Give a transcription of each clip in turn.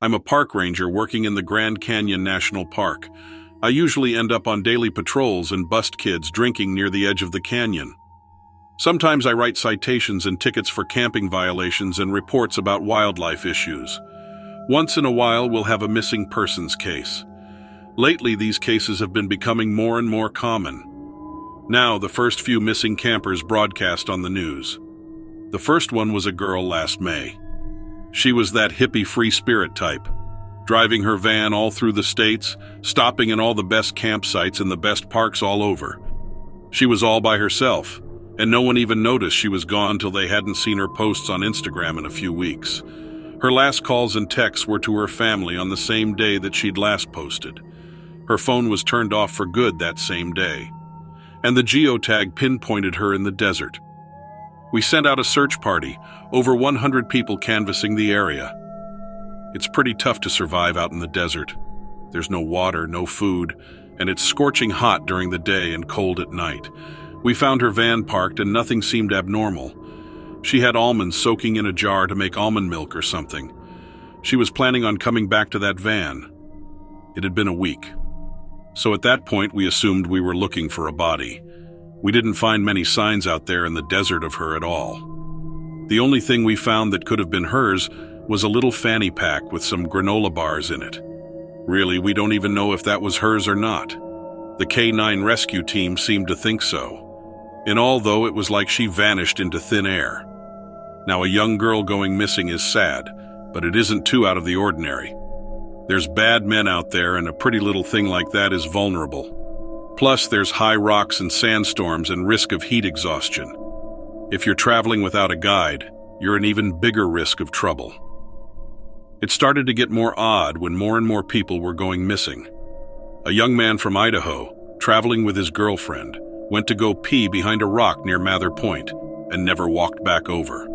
I'm a park ranger working in the Grand Canyon National Park. I usually end up on daily patrols and bust kids drinking near the edge of the canyon. Sometimes I write citations and tickets for camping violations and reports about wildlife issues. Once in a while, we'll have a missing persons case. Lately, these cases have been becoming more and more common. Now, the first few missing campers broadcast on the news. The first one was a girl last May. She was that hippie free spirit type, driving her van all through the states, stopping in all the best campsites and the best parks all over. She was all by herself, and no one even noticed she was gone till they hadn't seen her posts on Instagram in a few weeks. Her last calls and texts were to her family on the same day that she'd last posted. Her phone was turned off for good that same day, and the geotag pinpointed her in the desert. We sent out a search party, over 100 people canvassing the area. It's pretty tough to survive out in the desert. There's no water, no food, and it's scorching hot during the day and cold at night. We found her van parked and nothing seemed abnormal. She had almonds soaking in a jar to make almond milk or something. She was planning on coming back to that van. It had been a week. So at that point, we assumed we were looking for a body. We didn't find many signs out there in the desert of her at all. The only thing we found that could have been hers was a little fanny pack with some granola bars in it. Really, we don't even know if that was hers or not. The K9 rescue team seemed to think so. In all, though, it was like she vanished into thin air. Now, a young girl going missing is sad, but it isn't too out of the ordinary. There's bad men out there, and a pretty little thing like that is vulnerable. Plus, there's high rocks and sandstorms and risk of heat exhaustion. If you're traveling without a guide, you're an even bigger risk of trouble. It started to get more odd when more and more people were going missing. A young man from Idaho, traveling with his girlfriend, went to go pee behind a rock near Mather Point and never walked back over.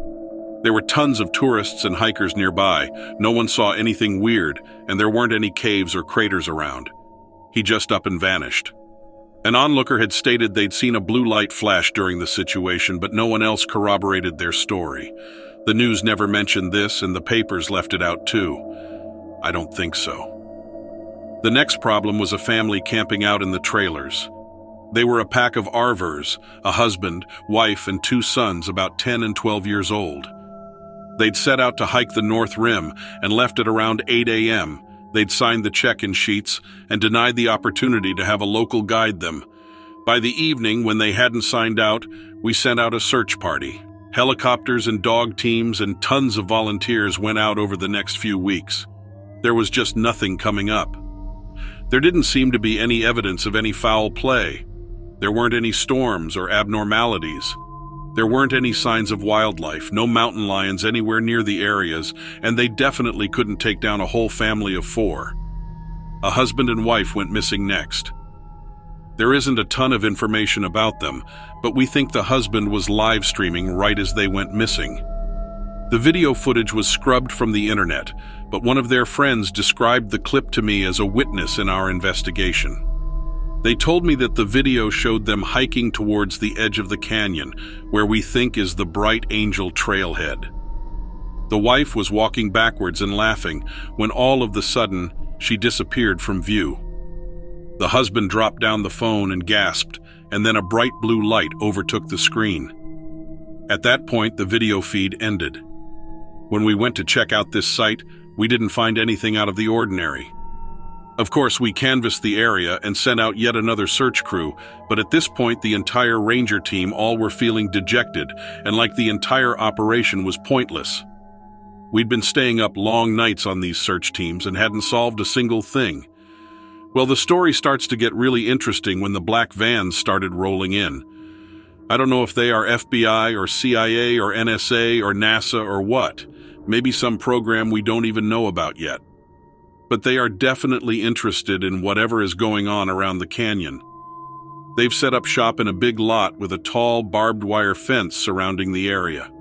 There were tons of tourists and hikers nearby. No one saw anything weird, and there weren't any caves or craters around. He just up and vanished. An onlooker had stated they'd seen a blue light flash during the situation, but no one else corroborated their story. The news never mentioned this, and the papers left it out too. I don't think so. The next problem was a family camping out in the trailers. They were a pack of RVers, a husband, wife, and 2 sons about 10 and 12 years old. They'd set out to hike the North Rim and left at around 8 a.m., They'd signed the check-in sheets and denied the opportunity to have a local guide them. By the evening, when they hadn't signed out, we sent out a search party. Helicopters and dog teams and tons of volunteers went out over the next few weeks. There was just nothing coming up. There didn't seem to be any evidence of any foul play. There weren't any storms or abnormalities. There weren't any signs of wildlife, no mountain lions anywhere near the areas, and they definitely couldn't take down a whole family of 4. A husband and wife went missing next. There isn't a ton of information about them, but we think the husband was live streaming right as they went missing. The video footage was scrubbed from the internet, but one of their friends described the clip to me as a witness in our investigation. They told me that the video showed them hiking towards the edge of the canyon, where we think is the Bright Angel trailhead. The wife was walking backwards and laughing when all of the sudden she disappeared from view. The husband dropped down the phone and gasped, and then a bright blue light overtook the screen. At that point, the video feed ended. When we went to check out this site, we didn't find anything out of the ordinary. Of course, we canvassed the area and sent out yet another search crew, but at this point the entire ranger team all were feeling dejected and like the entire operation was pointless. We'd been staying up long nights on these search teams and hadn't solved a single thing. Well, the story starts to get really interesting when the black vans started rolling in. I don't know if they are FBI or CIA or NSA or NASA or what, maybe some program we don't even know about yet. But they are definitely interested in whatever is going on around the canyon. They've set up shop in a big lot with a tall barbed wire fence surrounding the area.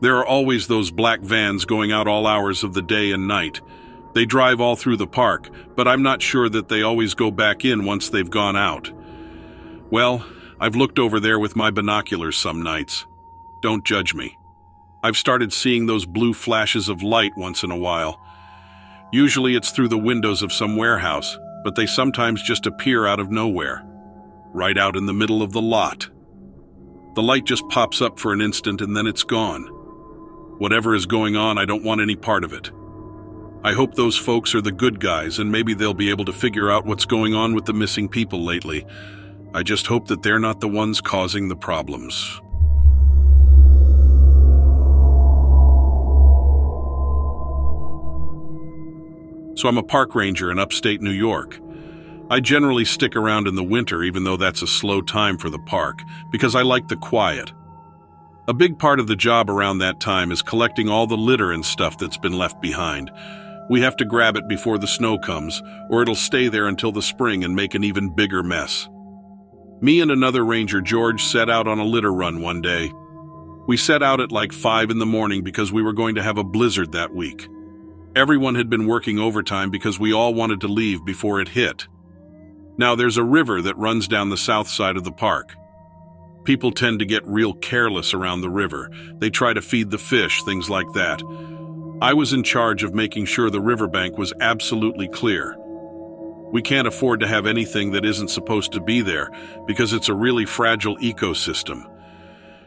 There are always those black vans going out all hours of the day and night. They drive all through the park, but I'm not sure that they always go back in once they've gone out. Well, I've looked over there with my binoculars some nights. Don't judge me. I've started seeing those blue flashes of light once in a while. Usually it's through the windows of some warehouse, but they sometimes just appear out of nowhere, right out in the middle of the lot. The light just pops up for an instant and then it's gone. Whatever is going on, I don't want any part of it. I hope those folks are the good guys and maybe they'll be able to figure out what's going on with the missing people lately. I just hope that they're not the ones causing the problems. So I'm a park ranger in upstate New York. I generally stick around in the winter, even though that's a slow time for the park, because I like the quiet. A big part of the job around that time is collecting all the litter and stuff that's been left behind. We have to grab it before the snow comes, or it'll stay there until the spring and make an even bigger mess. Me and another ranger, George, set out on a litter run one day. We set out at like 5 in the morning because we were going to have a blizzard that week. Everyone had been working overtime because we all wanted to leave before it hit. Now, there's a river that runs down the south side of the park. People tend to get real careless around the river. They try to feed the fish, things like that. I was in charge of making sure the riverbank was absolutely clear. We can't afford to have anything that isn't supposed to be there because it's a really fragile ecosystem.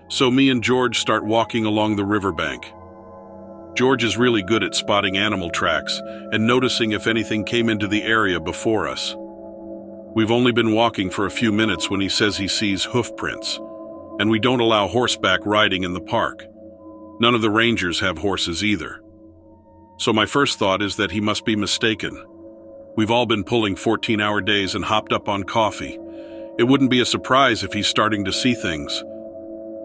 So me and George start walking along the riverbank. George is really good at spotting animal tracks and noticing if anything came into the area before us. We've only been walking for a few minutes when he says he sees hoof prints, and we don't allow horseback riding in the park. None of the rangers have horses either. So my first thought is that he must be mistaken. We've all been pulling 14-hour days and hopped up on coffee. It wouldn't be a surprise if he's starting to see things.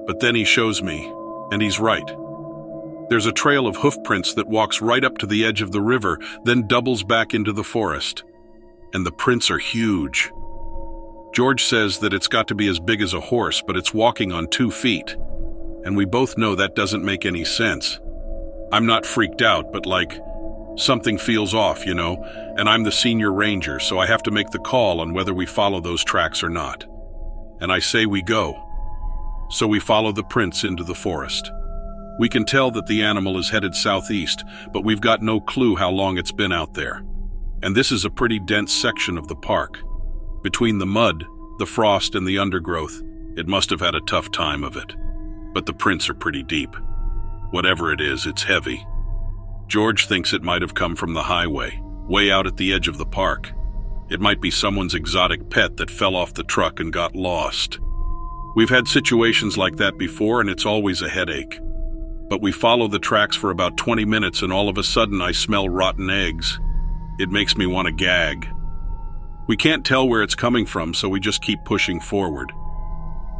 But then he shows me, and he's right. There's a trail of hoof prints that walks right up to the edge of the river, then doubles back into the forest. And the prints are huge. George says that it's got to be as big as a horse, but it's walking on 2 feet. And we both know that doesn't make any sense. I'm not freaked out, but like, something feels off, you know, and I'm the senior ranger, so I have to make the call on whether we follow those tracks or not. And I say we go. So we follow the prints into the forest. We can tell that the animal is headed southeast, but we've got no clue how long it's been out there. And this is a pretty dense section of the park. Between the mud, the frost, and the undergrowth, it must have had a tough time of it. But the prints are pretty deep. Whatever it is, it's heavy. George thinks it might have come from the highway, way out at the edge of the park. It might be someone's exotic pet that fell off the truck and got lost. We've had situations like that before, and it's always a headache. But we follow the tracks for about 20 minutes and all of a sudden I smell rotten eggs. It makes me want to gag. We can't tell where it's coming from, so we just keep pushing forward.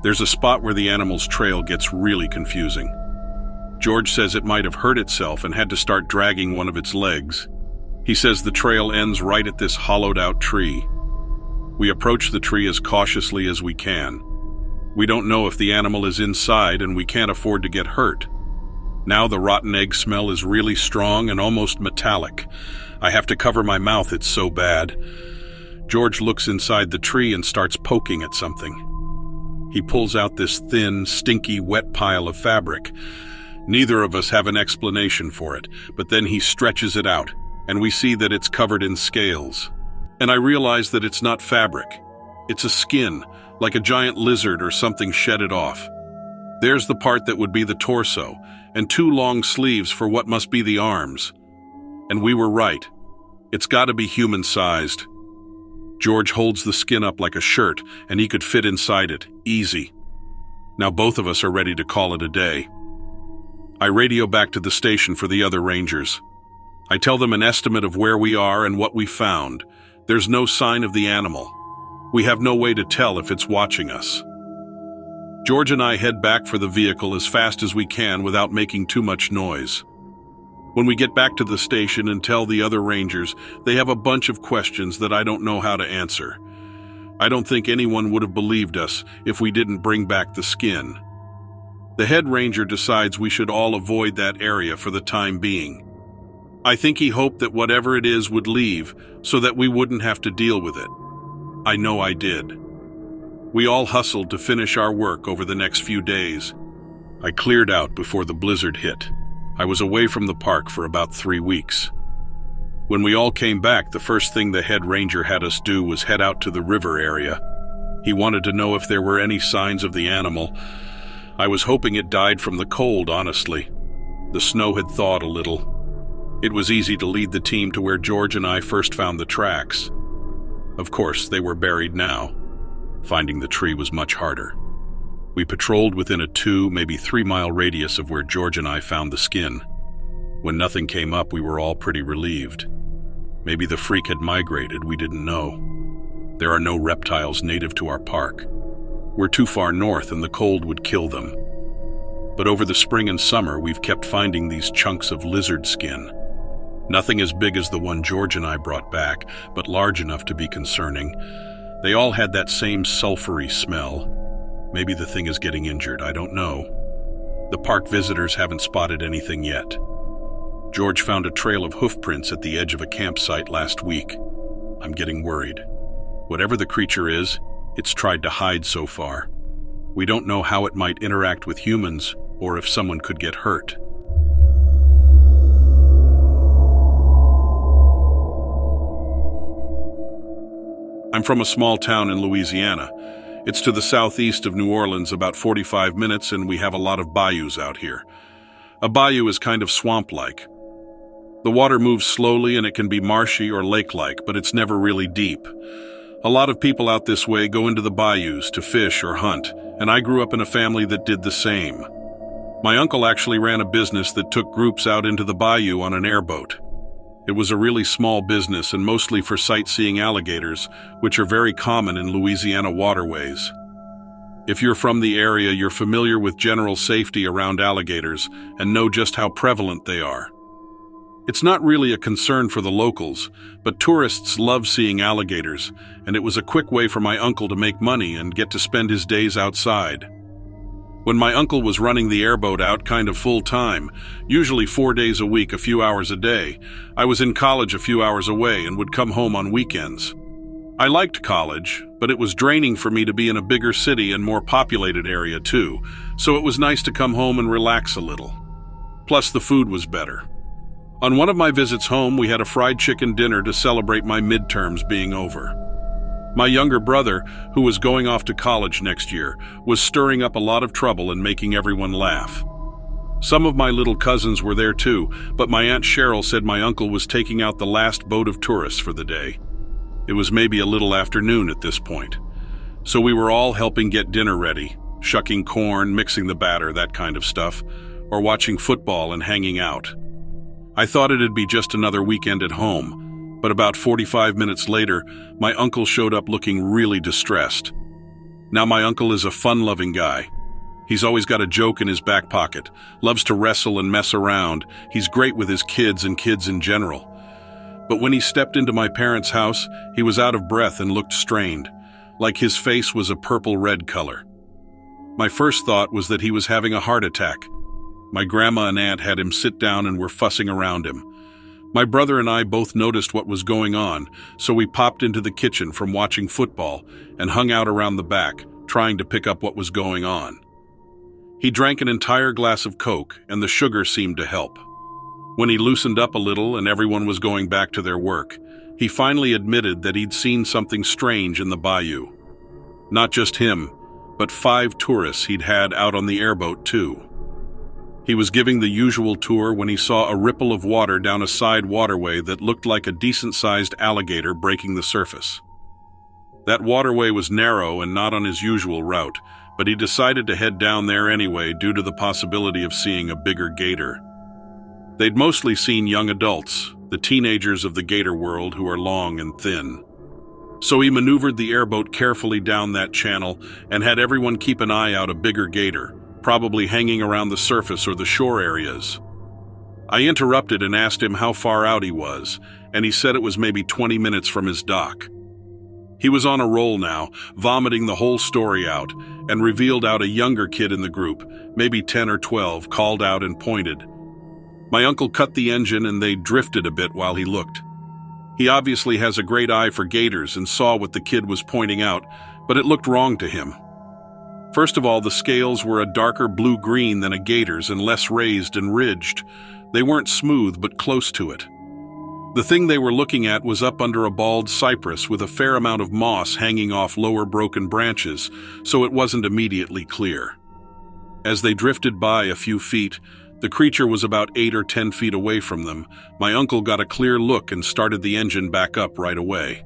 There's a spot where the animal's trail gets really confusing. George says it might have hurt itself and had to start dragging one of its legs. He says the trail ends right at this hollowed-out tree. We approach the tree as cautiously as we can. We don't know if the animal is inside and we can't afford to get hurt. Now the rotten egg smell is really strong and almost metallic. I have to cover my mouth, it's so bad. George looks inside the tree and starts poking at something. He pulls out this thin, stinky, wet pile of fabric. Neither of us have an explanation for it, but then he stretches it out, and we see that it's covered in scales. And I realize that it's not fabric. It's a skin, like a giant lizard or something shedded off. There's the part that would be the torso, and 2 long sleeves for what must be the arms. And we were right. It's got to be human-sized. George holds the skin up like a shirt, and he could fit inside it, easy. Now both of us are ready to call it a day. I radio back to the station for the other rangers. I tell them an estimate of where we are and what we found. There's no sign of the animal. We have no way to tell if it's watching us. George and I head back for the vehicle as fast as we can without making too much noise. When we get back to the station and tell the other rangers, they have a bunch of questions that I don't know how to answer. I don't think anyone would have believed us if we didn't bring back the skin. The head ranger decides we should all avoid that area for the time being. I think he hoped that whatever it is would leave so that we wouldn't have to deal with it. I know I did. We all hustled to finish our work over the next few days. I cleared out before the blizzard hit. I was away from the park for about 3 weeks. When we all came back, the first thing the head ranger had us do was head out to the river area. He wanted to know if there were any signs of the animal. I was hoping it died from the cold, honestly. The snow had thawed a little. It was easy to lead the team to where George and I first found the tracks. Of course, they were buried now. Finding the tree was much harder. We patrolled within a 2, maybe 3-mile radius of where George and I found the skin. When nothing came up, we were all pretty relieved. Maybe the freak had migrated, we didn't know. There are no reptiles native to our park. We're too far north and the cold would kill them. But over the spring and summer, we've kept finding these chunks of lizard skin. Nothing as big as the one George and I brought back, but large enough to be concerning. They all had that same sulfury smell. Maybe the thing is getting injured, I don't know. The park visitors haven't spotted anything yet. George found a trail of hoof prints at the edge of a campsite last week. I'm getting worried. Whatever the creature is, it's tried to hide so far. We don't know how it might interact with humans or if someone could get hurt. I'm from a small town in Louisiana. It's to the southeast of New Orleans, about 45 minutes, and we have a lot of bayous out here. A bayou is kind of swamp-like. The water moves slowly and it can be marshy or lake-like, but it's never really deep. A lot of people out this way go into the bayous to fish or hunt, and I grew up in a family that did the same. My uncle actually ran a business that took groups out into the bayou on an airboat. It was a really small business and mostly for sightseeing alligators, which are very common in Louisiana waterways. If you're from the area, you're familiar with general safety around alligators and know just how prevalent they are. It's not really a concern for the locals, but tourists love seeing alligators, and it was a quick way for my uncle to make money and get to spend his days outside. When my uncle was running the airboat out kind of full-time, usually 4 days a week, a few hours a day, I was in college a few hours away and would come home on weekends. I liked college, but it was draining for me to be in a bigger city and more populated area too, so it was nice to come home and relax a little. Plus, the food was better. On one of my visits home, we had a fried chicken dinner to celebrate my midterms being over. My younger brother, who was going off to college next year, was stirring up a lot of trouble and making everyone laugh. Some of my little cousins were there too, but my Aunt Cheryl said my uncle was taking out the last boat of tourists for the day. It was maybe a little after noon at this point. So we were all helping get dinner ready, shucking corn, mixing the batter, that kind of stuff, or watching football and hanging out. I thought it'd be just another weekend at home, but about 45 minutes later, my uncle showed up looking really distressed. Now, my uncle is a fun-loving guy. He's always got a joke in his back pocket, loves to wrestle and mess around. He's great with his kids and kids in general. But when he stepped into my parents' house, he was out of breath and looked strained, like his face was a purple-red color. My first thought was that he was having a heart attack. My grandma and aunt had him sit down and were fussing around him. My brother and I both noticed what was going on, so we popped into the kitchen from watching football and hung out around the back, trying to pick up what was going on. He drank an entire glass of Coke, and the sugar seemed to help. When he loosened up a little and everyone was going back to their work, he finally admitted that he'd seen something strange in the bayou. Not just him, but 5 tourists he'd had out on the airboat too. He was giving the usual tour when he saw a ripple of water down a side waterway that looked like a decent-sized alligator breaking the surface. That waterway was narrow and not on his usual route, but he decided to head down there anyway due to the possibility of seeing a bigger gator. They'd mostly seen young adults, the teenagers of the gator world who are long and thin. So he maneuvered the airboat carefully down that channel and had everyone keep an eye out a bigger gator, probably hanging around the surface or the shore areas. I interrupted and asked him how far out he was, and he said it was maybe 20 minutes from his dock. He was on a roll now, vomiting the whole story out, and revealed out a younger kid in the group, maybe 10 or 12, called out and pointed. My uncle cut the engine and they drifted a bit while he looked. He obviously has a great eye for gators and saw what the kid was pointing out, but it looked wrong to him. First of all, the scales were a darker blue-green than a gator's and less raised and ridged. They weren't smooth, but close to it. The thing they were looking at was up under a bald cypress with a fair amount of moss hanging off lower broken branches, so it wasn't immediately clear. As they drifted by a few feet, the creature was about 8 or 10 feet away from them. My uncle got a clear look and started the engine back up right away.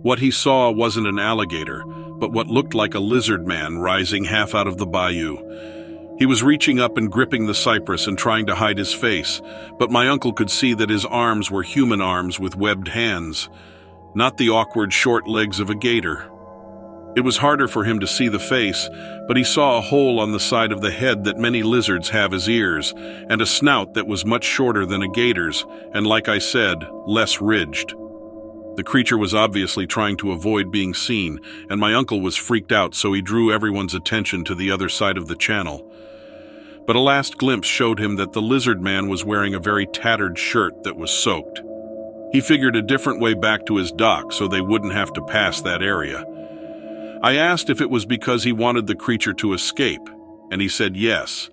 What he saw wasn't an alligator, but what looked like a lizard man rising half out of the bayou. He was reaching up and gripping the cypress and trying to hide his face, but my uncle could see that his arms were human arms with webbed hands, not the awkward short legs of a gator. It was harder for him to see the face, but he saw a hole on the side of the head that many lizards have as ears, and a snout that was much shorter than a gator's, and like I said, less ridged. The creature was obviously trying to avoid being seen, and my uncle was freaked out, so he drew everyone's attention to the other side of the channel. But a last glimpse showed him that the lizard man was wearing a very tattered shirt that was soaked. He figured a different way back to his dock so they wouldn't have to pass that area. I asked if it was because he wanted the creature to escape, and he said yes,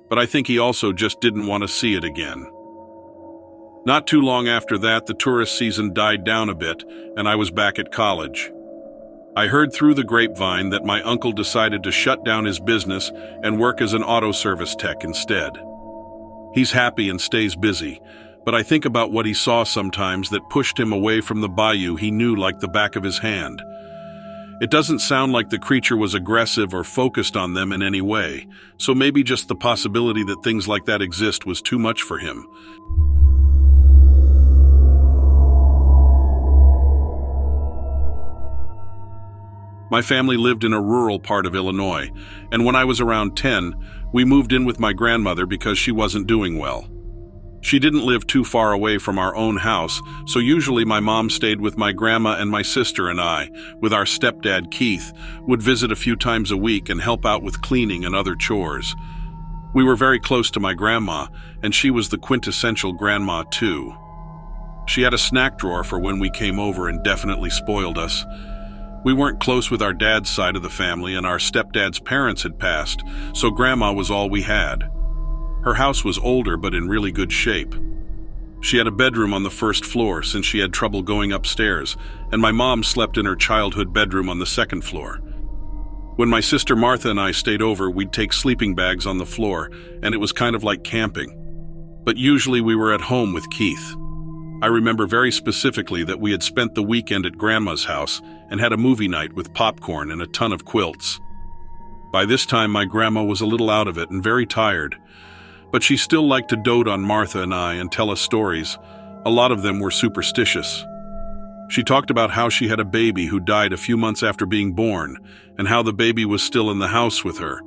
but I think he also just didn't want to see it again. Not too long after that, the tourist season died down a bit, and I was back at college. I heard through the grapevine that my uncle decided to shut down his business and work as an auto service tech instead. He's happy and stays busy, but I think about what he saw sometimes that pushed him away from the bayou he knew like the back of his hand. It doesn't sound like the creature was aggressive or focused on them in any way, so maybe just the possibility that things like that exist was too much for him. My family lived in a rural part of Illinois, and when I was around 10, we moved in with my grandmother because she wasn't doing well. She didn't live too far away from our own house, so usually my mom stayed with my grandma, and my sister and I, with our stepdad Keith, would visit a few times a week and help out with cleaning and other chores. We were very close to my grandma, and she was the quintessential grandma too. She had a snack drawer for when we came over and definitely spoiled us. We weren't close with our dad's side of the family, and our stepdad's parents had passed, so grandma was all we had. Her house was older but in really good shape. She had a bedroom on the first floor since she had trouble going upstairs, and my mom slept in her childhood bedroom on the second floor. When my sister Martha and I stayed over, we'd take sleeping bags on the floor, and it was kind of like camping. But usually we were at home with Keith. I remember very specifically that we had spent the weekend at Grandma's house and had a movie night with popcorn and a ton of quilts. By this time, my grandma was a little out of it and very tired, but she still liked to dote on Martha and I and tell us stories. A lot of them were superstitious. She talked about how she had a baby who died a few months after being born, and how the baby was still in the house with her.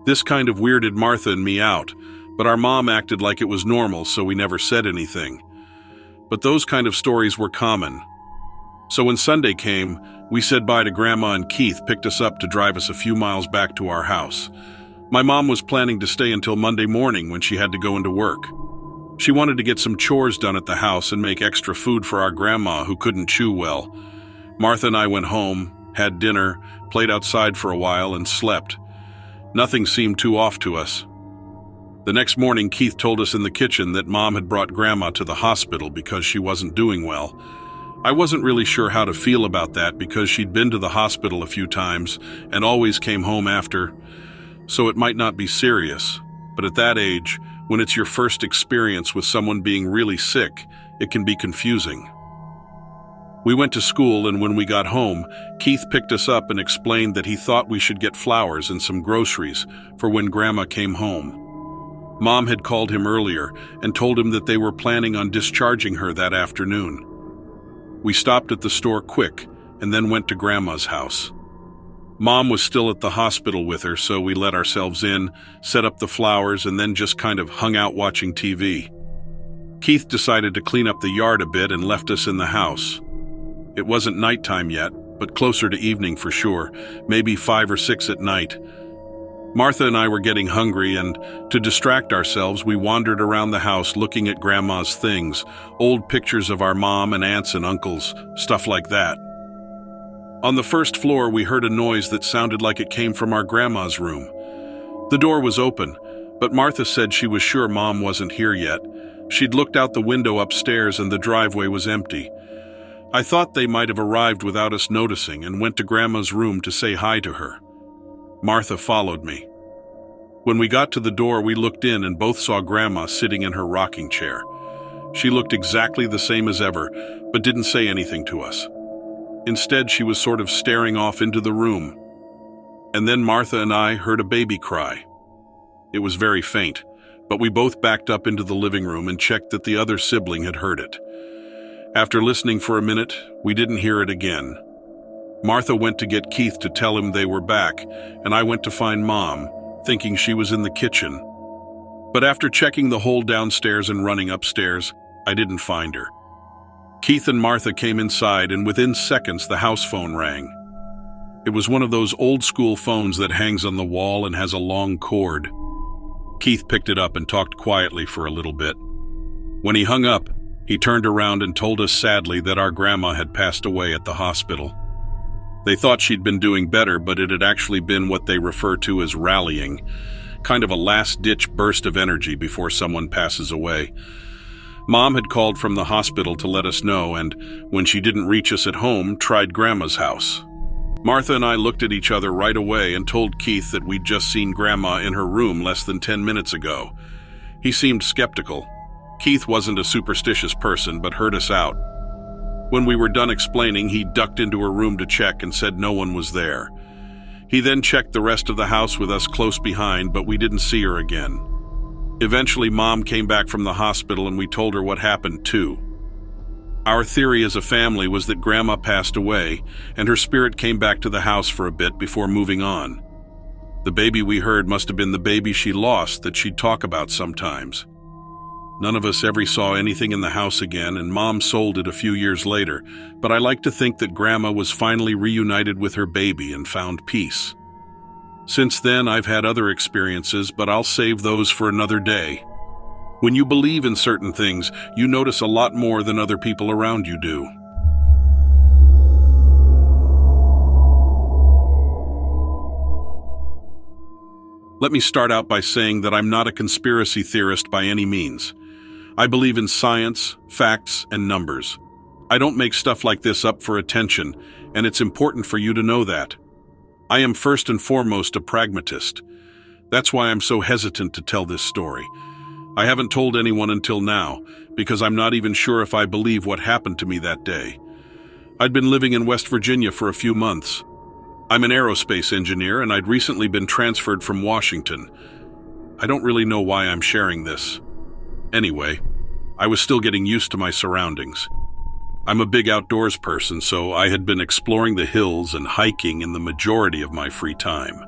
This kind of weirded Martha and me out, but our mom acted like it was normal, so we never said anything. But those kind of stories were common. So when Sunday came, we said bye to Grandma, and Keith picked us up to drive us a few miles back to our house. My mom was planning to stay until Monday morning when she had to go into work. She wanted to get some chores done at the house and make extra food for our grandma who couldn't chew well. Martha and I went home, had dinner, played outside for a while, and slept. Nothing seemed too off to us. The next morning, Keith told us in the kitchen that Mom had brought Grandma to the hospital because she wasn't doing well. I wasn't really sure how to feel about that because she'd been to the hospital a few times and always came home after, so it might not be serious. But at that age, when it's your first experience with someone being really sick, it can be confusing. We went to school, and when we got home, Keith picked us up and explained that he thought we should get flowers and some groceries for when Grandma came home. Mom had called him earlier and told him that they were planning on discharging her that afternoon. We stopped at the store quick and then went to Grandma's house. Mom was still at the hospital with her, so we let ourselves in, set up the flowers, and then just kind of hung out watching TV. Keith decided to clean up the yard a bit and left us in the house. It wasn't nighttime yet, but closer to evening for sure, maybe 5 or 6 at night. Martha and I were getting hungry, and to distract ourselves, we wandered around the house looking at Grandma's things, old pictures of our mom and aunts and uncles, stuff like that. On the first floor, we heard a noise that sounded like it came from our grandma's room. The door was open, but Martha said she was sure Mom wasn't here yet, She'd looked out the window upstairs and the driveway was empty. I thought they might have arrived without us noticing and went to Grandma's room to say hi to her. Martha followed me. When we got to the door, we looked in and both saw Grandma sitting in her rocking chair. She looked exactly the same as ever, but didn't say anything to us. Instead, she was sort of staring off into the room. And then Martha and I heard a baby cry. It was very faint, but we both backed up into the living room and checked that the other sibling had heard it. After listening for a minute, we didn't hear it again. Martha went to get Keith to tell him they were back, and I went to find Mom, thinking she was in the kitchen. But after checking the whole downstairs and running upstairs, I didn't find her. Keith and Martha came inside, and within seconds the house phone rang. It was one of those old-school phones that hangs on the wall and has a long cord. Keith picked it up and talked quietly for a little bit. When he hung up, he turned around and told us sadly that our grandma had passed away at the hospital. They thought she'd been doing better, but it had actually been what they refer to as rallying, kind of a last-ditch burst of energy before someone passes away. Mom had called from the hospital to let us know, and when she didn't reach us at home, tried Grandma's house. Martha and I looked at each other right away and told Keith that we'd just seen Grandma in her room less than 10 minutes ago. He seemed skeptical. Keith wasn't a superstitious person, but heard us out. When we were done explaining, he ducked into her room to check and said no one was there. He then checked the rest of the house with us close behind, but we didn't see her again. Eventually, Mom came back from the hospital and we told her what happened too. Our theory as a family was that Grandma passed away and her spirit came back to the house for a bit before moving on. The baby we heard must have been the baby she lost that she'd talk about sometimes. None of us ever saw anything in the house again, and Mom sold it a few years later, but I like to think that Grandma was finally reunited with her baby and found peace. Since then, I've had other experiences, but I'll save those for another day. When you believe in certain things, you notice a lot more than other people around you do. Let me start out by saying that I'm not a conspiracy theorist by any means. I believe in science, facts, and numbers. I don't make stuff like this up for attention, and it's important for you to know that. I am first and foremost a pragmatist. That's why I'm so hesitant to tell this story. I haven't told anyone until now, because I'm not even sure if I believe what happened to me that day. I'd been living in West Virginia for a few months. I'm an aerospace engineer, and I'd recently been transferred from Washington. I don't really know why I'm sharing this. Anyway, I was still getting used to my surroundings. I'm a big outdoors person, so I had been exploring the hills and hiking in the majority of my free time.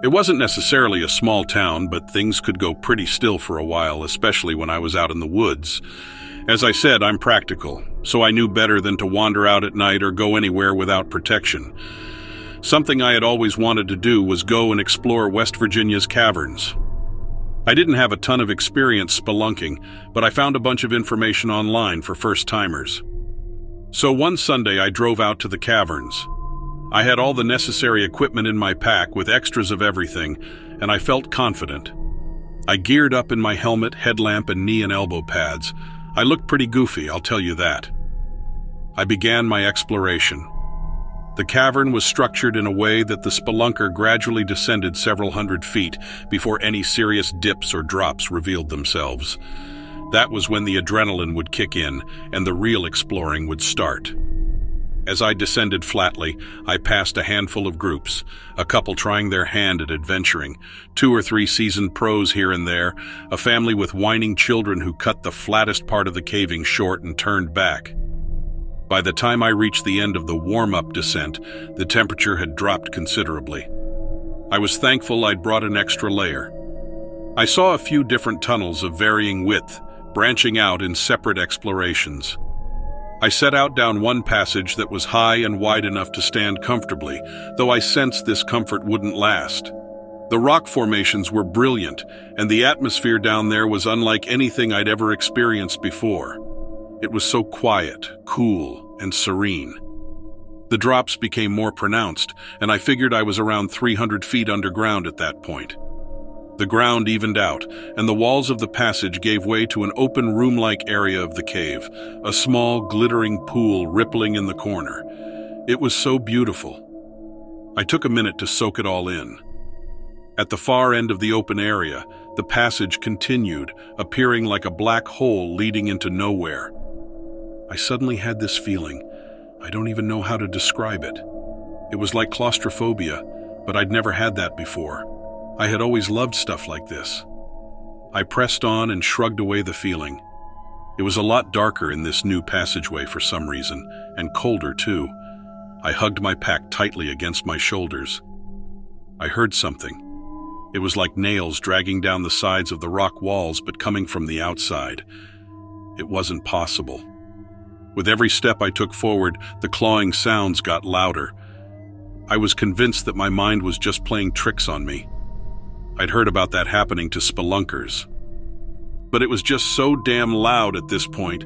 It wasn't necessarily a small town, but things could go pretty still for a while, especially when I was out in the woods. As I said, I'm practical, so I knew better than to wander out at night or go anywhere without protection. Something I had always wanted to do was go and explore West Virginia's caverns. I didn't have a ton of experience spelunking, but I found a bunch of information online for first-timers. So one Sunday I drove out to the caverns. I had all the necessary equipment in my pack with extras of everything, and I felt confident. I geared up in my helmet, headlamp, and knee and elbow pads. I looked pretty goofy, I'll tell you that. I began my exploration. The cavern was structured in a way that the spelunker gradually descended several hundred feet before any serious dips or drops revealed themselves. That was when the adrenaline would kick in and the real exploring would start. As I descended flatly, I passed a handful of groups, a couple trying their hand at adventuring, 2 or 3 seasoned pros here and there, a family with whining children who cut the flattest part of the caving short and turned back. By the time I reached the end of the warm-up descent, the temperature had dropped considerably. I was thankful I'd brought an extra layer. I saw a few different tunnels of varying width, branching out in separate explorations. I set out down one passage that was high and wide enough to stand comfortably, though I sensed this comfort wouldn't last. The rock formations were brilliant, and the atmosphere down there was unlike anything I'd ever experienced before. It was so quiet, cool, and serene. The drops became more pronounced, and I figured I was around 300 feet underground at that point. The ground evened out, and the walls of the passage gave way to an open room-like area of the cave, a small, glittering pool rippling in the corner. It was so beautiful. I took a minute to soak it all in. At the far end of the open area, the passage continued, appearing like a black hole leading into nowhere. I suddenly had this feeling. I don't even know how to describe it. It was like claustrophobia, but I'd never had that before. I had always loved stuff like this. I pressed on and shrugged away the feeling. It was a lot darker in this new passageway for some reason, and colder too. I hugged my pack tightly against my shoulders. I heard something. It was like nails dragging down the sides of the rock walls, but coming from the outside. It wasn't possible. With every step I took forward, the clawing sounds got louder. I was convinced that my mind was just playing tricks on me. I'd heard about that happening to spelunkers. But it was just so damn loud at this point,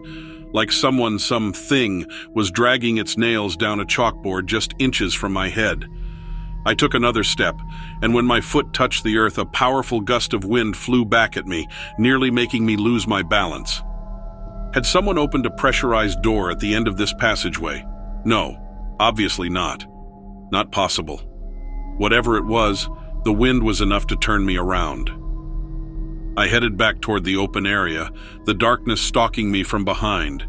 like something was dragging its nails down a chalkboard just inches from my head. I took another step, and when my foot touched the earth, a powerful gust of wind flew back at me, nearly making me lose my balance. Had someone opened a pressurized door at the end of this passageway? No, obviously not. Not possible. Whatever it was, the wind was enough to turn me around. I headed back toward the open area, the darkness stalking me from behind.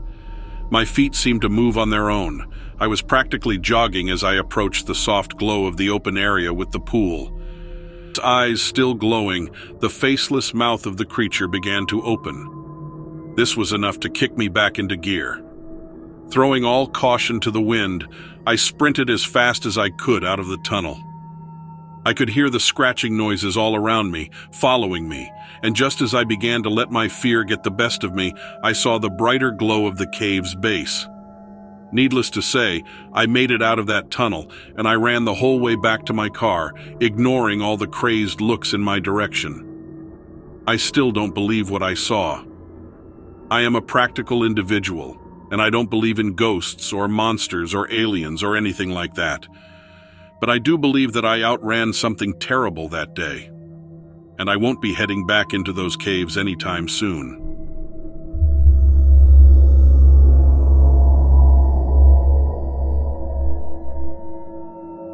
My feet seemed to move on their own. I was practically jogging as I approached the soft glow of the open area with the pool. Its eyes still glowing, the faceless mouth of the creature began to open. This was enough to kick me back into gear. Throwing all caution to the wind, I sprinted as fast as I could out of the tunnel. I could hear the scratching noises all around me, following me, and just as I began to let my fear get the best of me, I saw the brighter glow of the cave's base. Needless to say, I made it out of that tunnel, and I ran the whole way back to my car, ignoring all the crazed looks in my direction. I still don't believe what I saw. I am a practical individual, and I don't believe in ghosts or monsters or aliens or anything like that. But I do believe that I outran something terrible that day, and I won't be heading back into those caves anytime soon.